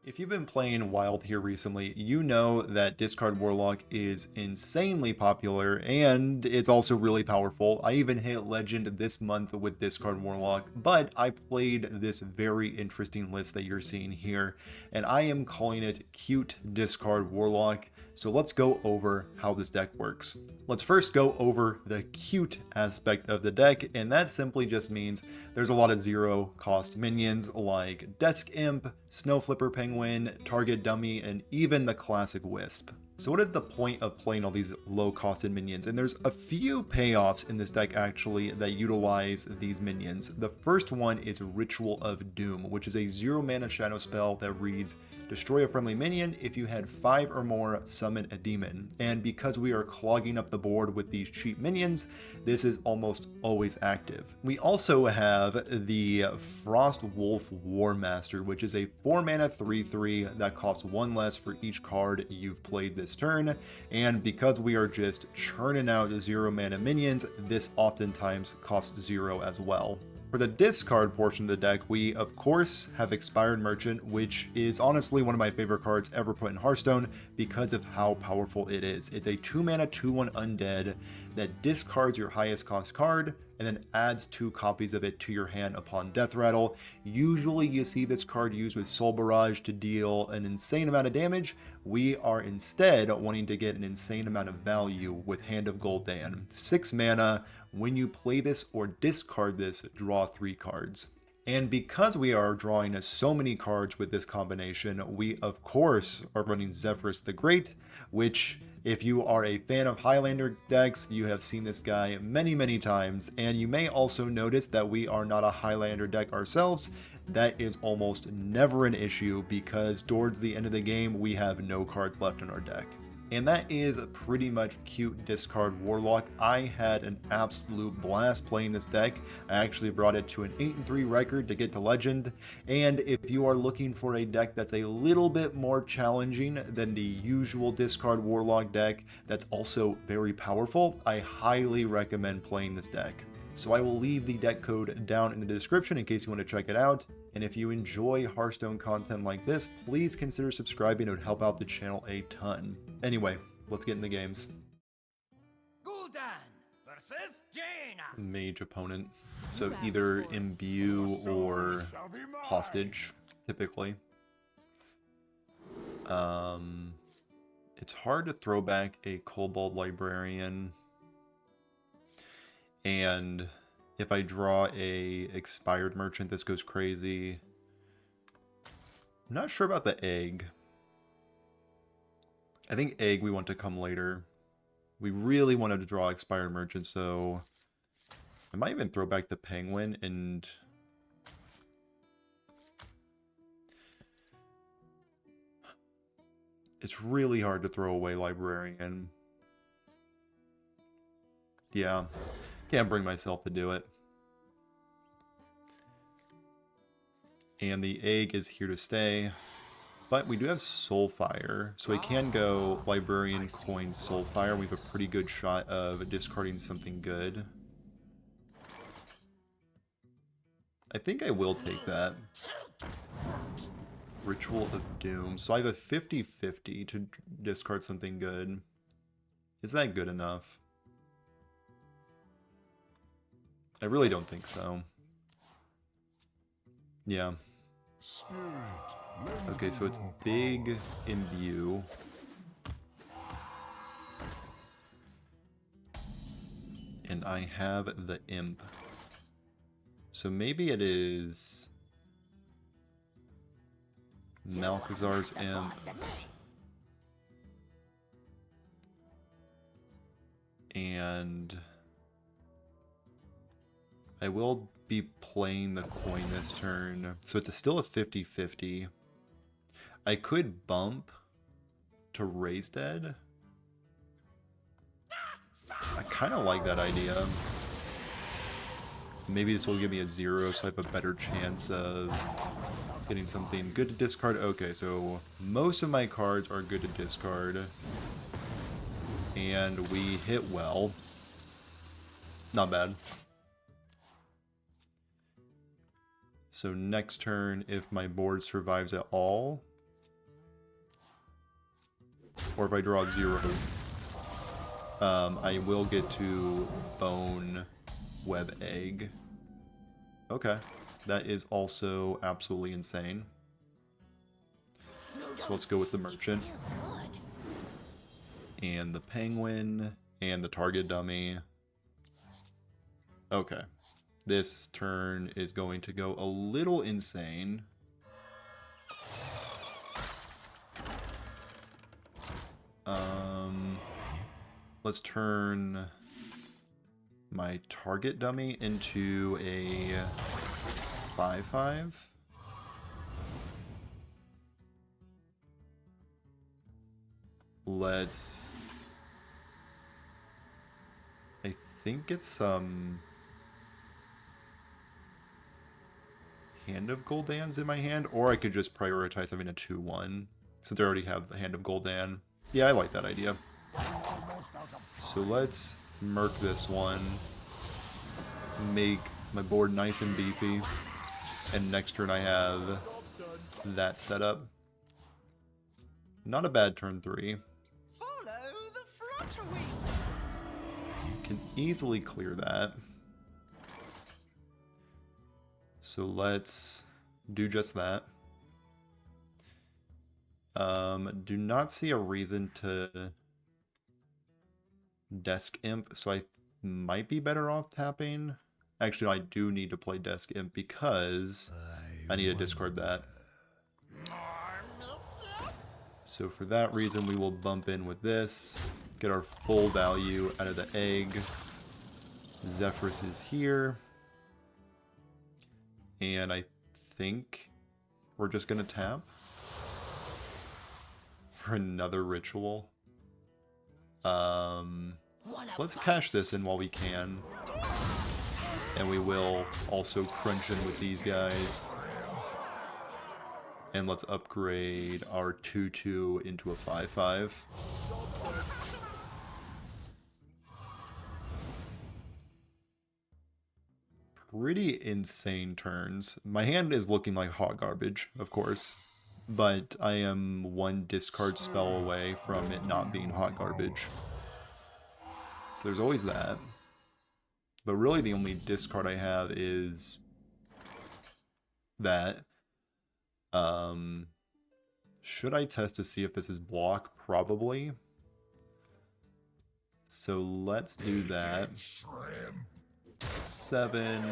If you've been playing Wild here recently, you know that Discard Warlock is insanely popular and it's also really powerful. I even hit Legend this month with Discard Warlock, but I played this very interesting list that you're seeing here, and I am calling it Cute Discard Warlock. So let's go over how this deck works. Let's first go over the cute aspect of the deck, and that simply just means there's a lot of zero cost minions like Desk Imp, Snowflipper Penguin, Target Dummy, and even the classic Wisp. So what is the point of playing all these low-costed minions? And there's a few payoffs in this deck actually that utilize these minions. The first one is Ritual of Doom, which is a 0 mana shadow spell that reads, destroy a friendly minion. If you had 5 or more, summon a demon. And because we are clogging up the board with these cheap minions, this is almost always active. We also have the Frostwolf Warmaster, which is a 4 mana 3/3 that costs 1 less for each card you've played this turn. And because we are just churning out 0 mana minions, this oftentimes costs 0 as well. For the discard portion of the deck, we of course have Expired Merchant, which is honestly one of my favorite cards ever put in Hearthstone because of how powerful it is. It's a 2 mana 2/1 undead that discards your highest cost card and then adds 2 copies of it to your hand upon death rattle. Usually you see this card used with Soul Barrage to deal an insane amount of damage. We are instead wanting to get an insane amount of value with Hand of Gul'dan. 6 mana. When you play this or discard this, draw 3 cards. And because we are drawing so many cards with this combination, we of course are running Zephrys the Great, which if you are a fan of Highlander decks, you have seen this guy many times. And you may also notice that we are not a Highlander deck ourselves. That is almost never an issue because towards the end of the game, we have no cards left in our deck. And that is pretty much Cute Discard Warlock. I had an absolute blast playing this deck. I actually brought it to an 8-3 record to get to Legend. And if you are looking for a deck that's a little bit more challenging than the usual Discard Warlock deck that's also very powerful, I highly recommend playing this deck. So I will leave the deck code down in the description in case you want to check it out. And if you enjoy Hearthstone content like this, please consider subscribing. It would help out the channel a ton. Anyway, let's get in the games. Gul'dan versus Jaina. Mage opponent. So either Imbue or Hostage, typically. It's hard to throw back a Kobold Librarian. And if I draw a Expired Merchant, this goes crazy. I'm not sure about the Egg. I think Egg we want to come later. We really wanted to draw Expired Merchant, so I might even throw back the Penguin and... It's really hard to throw away Librarian. Yeah. Can't bring myself to do it. And the Egg is here to stay. But we do have Soulfire, so we can go Librarian, Coin, Soulfire. We have a pretty good shot of discarding something good. I think I will take that. Ritual of Doom. So I have a 50-50 to discard something good. Is that good enough? I really don't think so. Yeah. Okay, so it's big Imbue. And I have the Imp. So maybe it is Malchezaar's Imp. And I will be playing the coin this turn. So it's still a 50-50. I could bump to Raise Dead. I kind of like that idea. Maybe this will give me a 0 so I have a better chance of getting something good to discard. Okay, so most of my cards are good to discard. And we hit well. Not bad. So next turn, if my board survives at all, or if I draw 0, I will get to Boneweb Egg. Okay, that is also absolutely insane. So let's go with the Merchant. And the Penguin, and the target dummy. Okay. This turn is going to go a little insane. Let's turn my target dummy into a 5/5. Let's... I think it's Hand of Gul'dan's in my hand, or I could just prioritize having a 2/1 since I already have the Hand of Gul'dan. Yeah, I like that idea. So let's Merc this one, make my board nice and beefy, and next turn I have that set up. Not a bad turn 3. Follow the Frotwolf. Can easily clear that. So let's do just that. Do not see a reason to Desk Imp, so I might be better off tapping. Actually, I do need to play Desk Imp because I need to discard that. So for that reason, we will bump in with this, get our full value out of the egg. Zephrys is here. And I think we're just going to tap for another ritual. Let's cash this in while we can. And we will also crunch in with these guys. And let's upgrade our 2/2 into a 5/5. Pretty insane turns. My hand is looking like hot garbage, of course. But I am one discard spell away from it not being hot garbage. So there's always that. But really the only discard I have is that. Should I test to see if this is block? Probably. So let's do that. 7.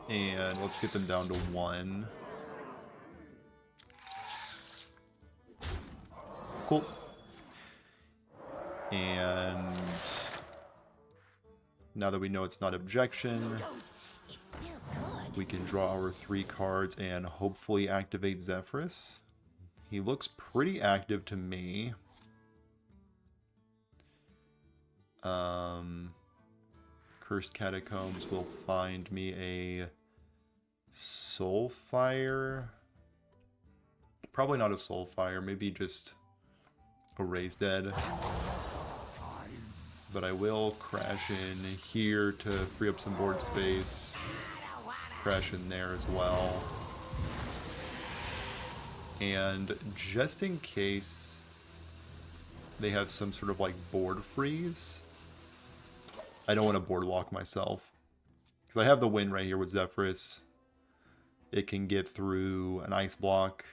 And let's get them down to 1. Cool. And now that we know it's not objection, we can draw our 3 cards and hopefully activate Zephrys. He looks pretty active to me. Cursed Catacombs will find me a Soulfire. Probably not a Soulfire, maybe just a Raise Dead. But I will crash in here to free up some board space. Crash in there as well. And just in case they have some sort of like board freeze, I don't want to board lock myself. Because I have the win right here with Zephrys. It can get through an ice block.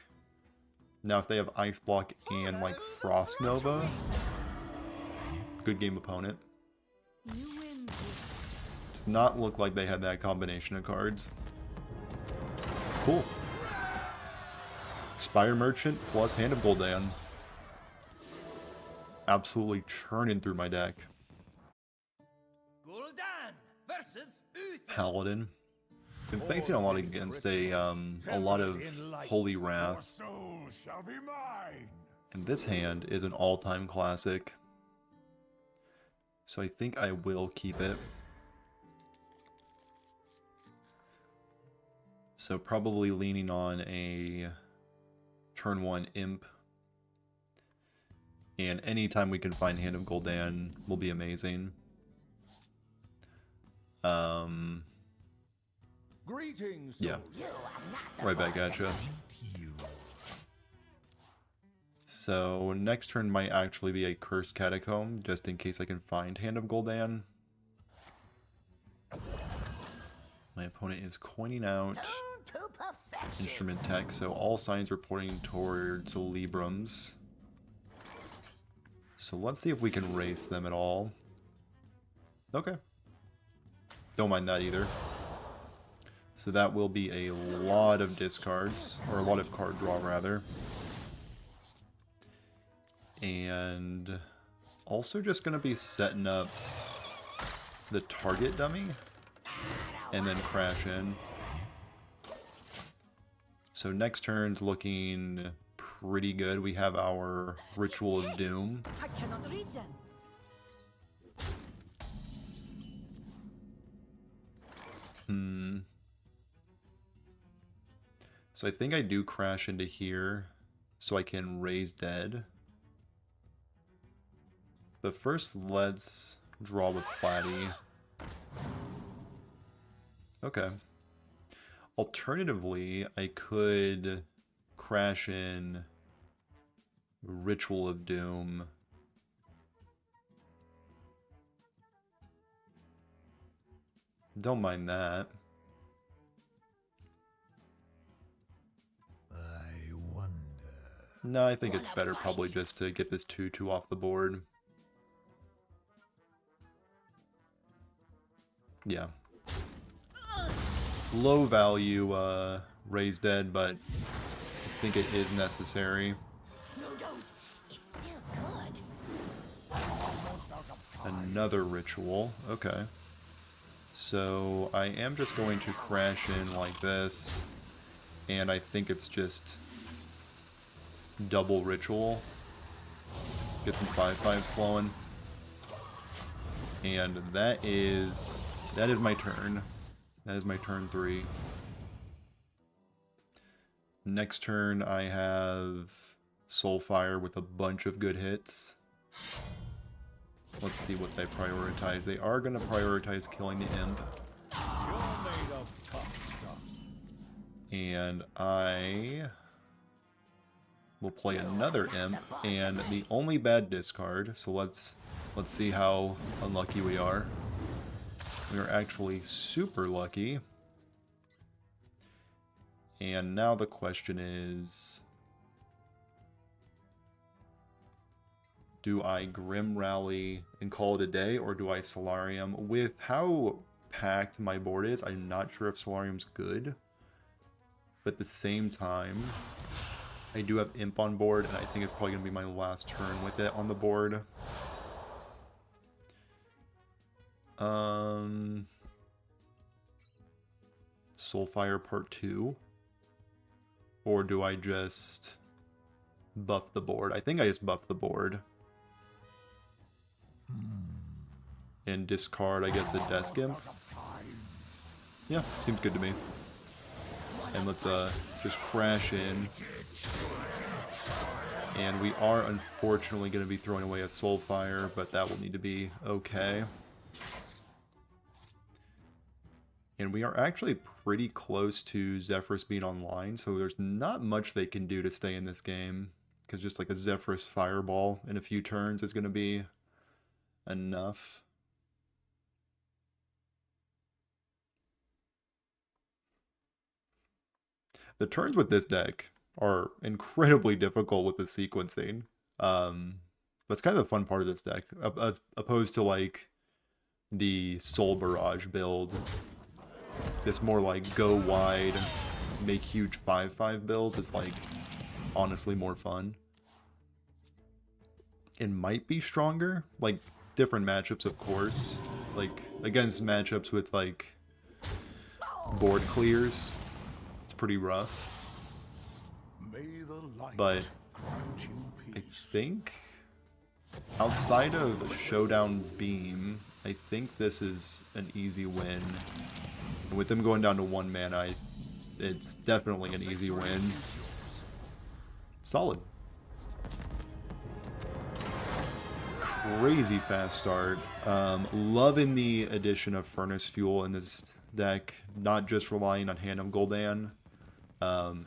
Now if they have ice block and like Frost Nova, good game opponent. Does not look like they had that combination of cards. Cool. Spire Merchant plus Hand of Gul'dan. Absolutely churning through my deck. Gul'dan versus Uther. Paladin. Been facing a lot against a lot of Holy Wrath. And this hand is an all-time classic. So I think I will keep it. So probably leaning on a turn 1 Imp. And anytime we can find Hand of Gul'dan will be amazing. Greetings. Yeah. Right back at you. So next turn might actually be a Cursed Catacomb, just in case I can find Hand of Gul'dan. My opponent is coining out Instrument Tech, so all signs are pointing towards Librams. So let's see if we can race them at all. Okay. Don't mind that either. So that will be a lot of discards, or a lot of card draw rather. And also just going to be setting up the target dummy and then crash in. So next turn's looking pretty good. We have our Ritual of Doom. I cannot read them. So I think I do crash into here so I can raise dead. But first, let's draw with Platy. Okay. Alternatively, I could crash in Ritual of Doom. Don't mind that. I wonder. No, I think it's better probably just to get this 2/2 off the board. Yeah. Low value raise dead, but I think it is necessary. No, don't. It's still good. Another ritual. Okay. So I am just going to crash in like this, and I think it's just double ritual. Get some 5/5s flowing. And that is my turn. That is my turn 3. Next turn I have Soulfire with a bunch of good hits. Let's see what they prioritize. They are going to prioritize killing the imp. And I will play another imp and the only bad discard. So let's see how unlucky we are. We are actually super lucky. And now the question is, do I Grim Rally and call it a day, or do I Soularium? With how packed my board is, I'm not sure if Soularium's good. But at the same time, I do have Imp on board, and I think it's probably going to be my last turn with it on the board. Soulfire Part 2? Or do I just buff the board? I think I just buff the board. And discard, I guess, a Desk Imp. Yeah, seems good to me. And let's just crash in. And we are unfortunately going to be throwing away a Soulfire, but that will need to be okay. And we are actually pretty close to Zephrys being online, so there's not much they can do to stay in this game. Because just like a Zephrys Fireball in a few turns is going to be enough. The turns with this deck are incredibly difficult with the sequencing. That's kind of the fun part of this deck, as opposed to like the Soul Barrage build. This more like go wide, make huge 5/5 build is like honestly more fun. It might be stronger, like different matchups of course, like against matchups with like board clears. It's pretty rough. But I think outside of Showdown Beam, I think this is an easy win. And with them going down to 1 mana, it's definitely an easy win. Solid. Crazy fast start. Loving the addition of Furnace Fuel in this deck. Not just relying on Hand of Gul'dan.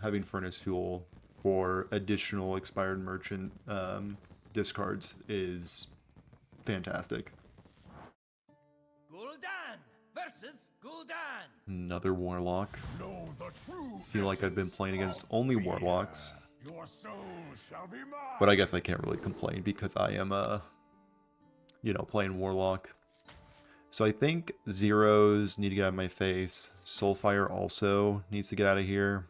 Having Furnace Fuel for additional expired merchant discards is fantastic. Gul'dan versus Gul'dan. Another Warlock. I feel like I've been playing against only Warlocks. Your soul shall be mine. But I guess I can't really complain because I am, you know, playing Warlock. So I think Zeros need to get out of my face. Soulfire also needs to get out of here.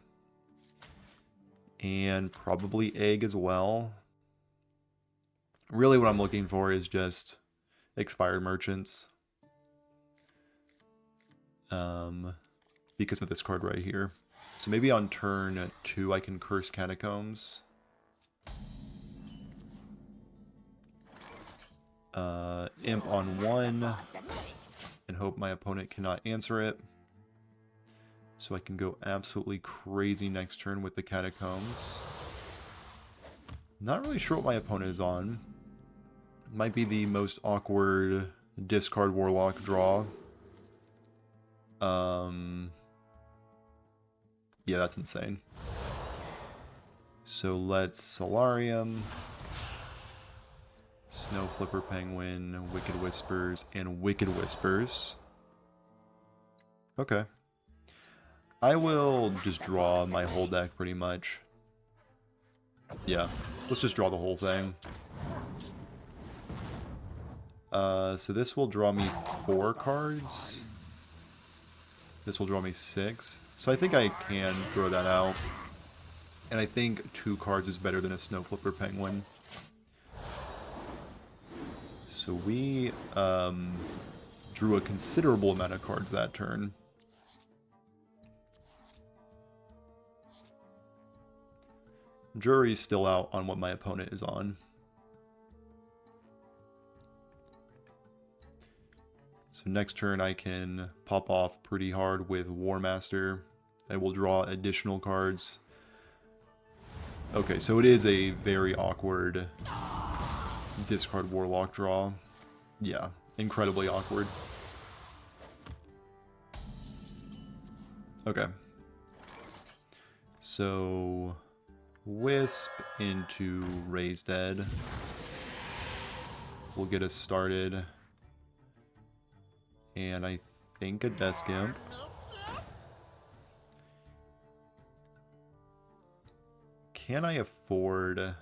And probably Egg as well. Really what I'm looking for is just expired merchants. Because of this card right here. So maybe on turn 2 I can curse Catacombs. Imp on 1. And hope my opponent cannot answer it. So I can go absolutely crazy next turn with the Catacombs. Not really sure what my opponent is on. Might be the most awkward discard Warlock draw. Yeah, that's insane. So let's Soularium, Snowflipper Penguin, Wicked Whispers, and Wicked Whispers. Okay. I will just draw my whole deck pretty much. Yeah, let's just draw the whole thing. So this will draw me 4 cards. This will draw me 6. So I think I can throw that out. And I think 2 cards is better than a Snowflipper Penguin. So we drew a considerable amount of cards that turn. Jury's still out on what my opponent is on. So next turn I can pop off pretty hard with Warmaster. I will draw additional cards. Okay, so it is a very awkward discard Warlock draw. Yeah, incredibly awkward. Okay. So Wisp into Raise Dead will get us started. And I think a Desk Imp. Can I afford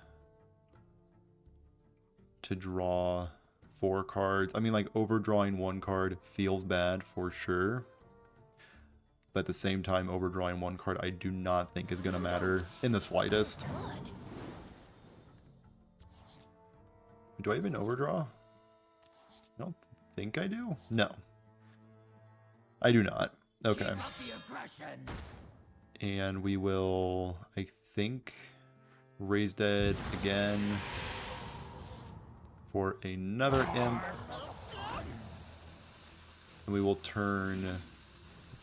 to draw 4 cards? I mean, like, overdrawing 1 card feels bad for sure. But at the same time, overdrawing 1 card I do not think is going to matter in the slightest. Do I even overdraw? I don't think I do. No. I do not. Okay. And we will, I think, Raise Dead again for another Imp. And we will turn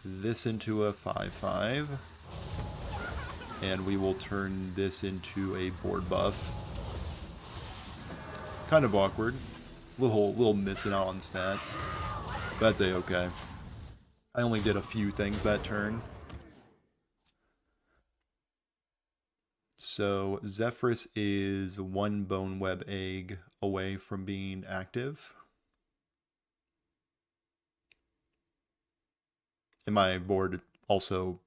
this into a 5/5. And we will turn this into a board buff. Kind of awkward. Little missing out on stats. But that's a-okay. I only did a few things that turn. So Zephrys is 1 Boneweb Egg away from being active. And my board also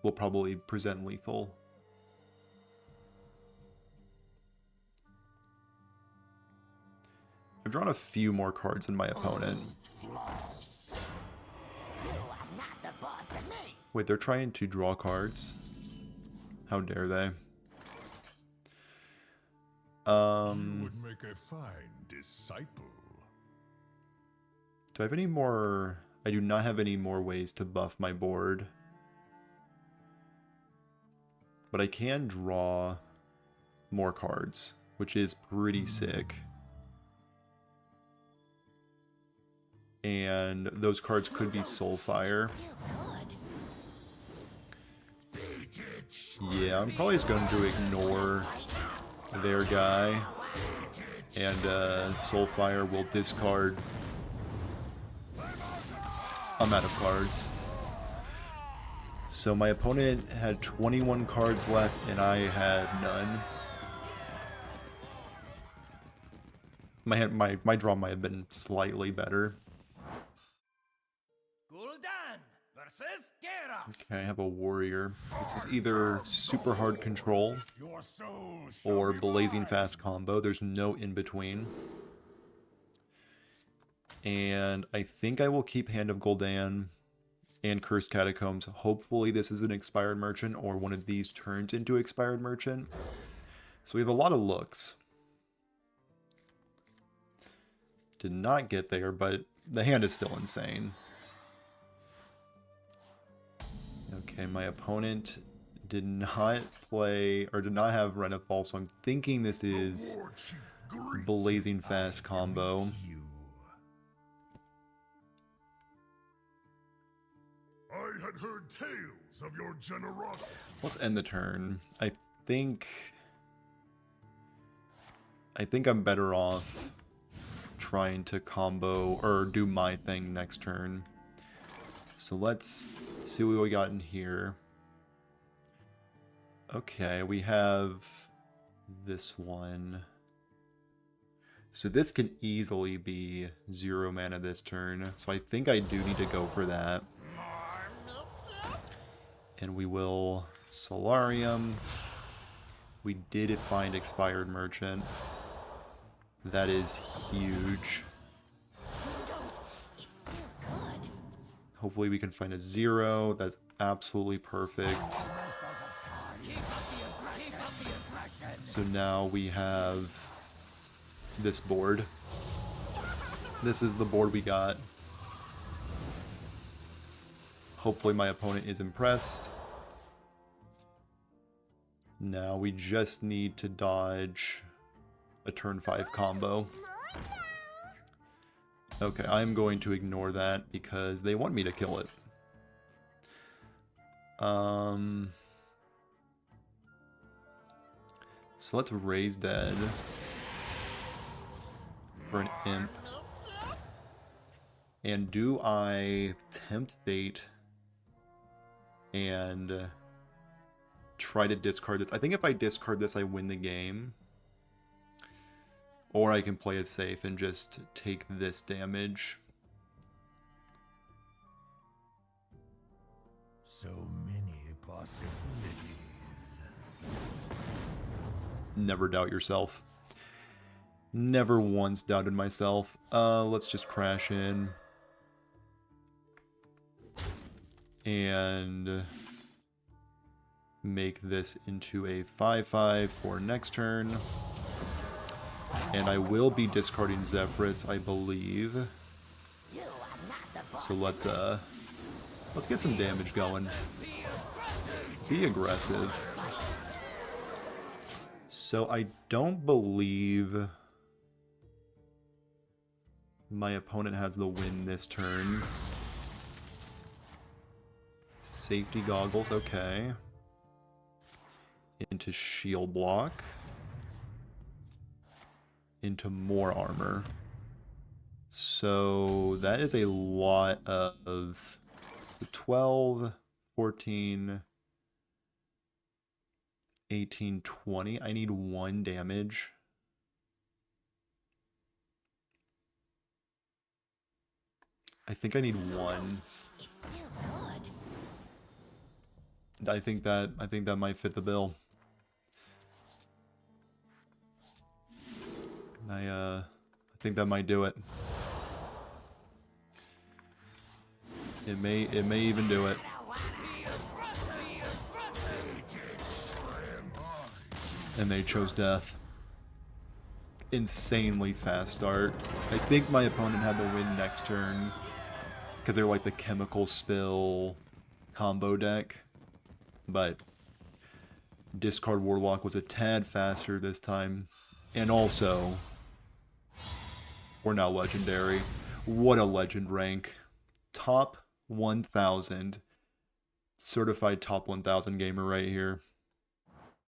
will probably present lethal. I've drawn a few more cards than my opponent. Wait, they're trying to draw cards? How dare they? You would make a fine disciple. Do I have any more? I do not have any more ways to buff my board. But I can draw more cards, which is pretty sick. And those cards could be Soulfire. Yeah, I'm probably just going to ignore their guy. And Soulfire will discard. I'm out of cards. So my opponent had 21 cards left and I had none. My draw might have been slightly better. Gul'dan versus Gera. Okay, I have a warrior. This is either super hard control Your soul shall or be blazing mine. fast combo. There's no in between. And I think I will keep Hand of Gul'dan and Cursed Catacombs. Hopefully this is an expired merchant or one of these turns into expired merchant. So we have a lot of looks. Did not get there, but the hand is still insane. Okay, my opponent did not play, or did not have Renethal, so I'm thinking this is War Chief greets blazing fast combo. you. I had heard tales of your generosity. Let's end the turn. I think I'm better off trying to combo or do my thing next turn. So let's see what we got in here. Okay, we have this one. So this can easily be 0 mana this turn. So I think I do need to go for that. And we will Soularium. We did find Expired Merchant. That is huge. It's still good. Hopefully we can find a 0. That's absolutely perfect. So now we have this board. This is the board we got. Hopefully my opponent is impressed. Now we just need to dodge a turn 5 combo. Okay, I'm going to ignore that because they want me to kill it. So let's raise dead for an imp. And do I tempt fate and try to discard this? I think if I discard this, I win the game. Or I can play it safe and just take this damage. So many possibilities. Never doubt yourself. Never once doubted myself. Let's just crash in. And make this into a 5/5 for next turn. And I will be discarding Zephrys, I believe. So let's get some damage going. Be aggressive. So I don't believe my opponent has the win this turn. Safety goggles, okay. Into shield block. Into more armor. So that is a lot of 12, 14, 18, 20. I need 1 damage. I think I need 1. It's still good. I think that might fit the bill. I think that might do it. It may even do it. And they chose death. Insanely fast start. I think my opponent had the win next turn because they're like the chemical spill combo deck. But discard Warlock was a tad faster this time. And also, we're now legendary. What a legend rank. Top 1000. Certified top 1000 gamer right here.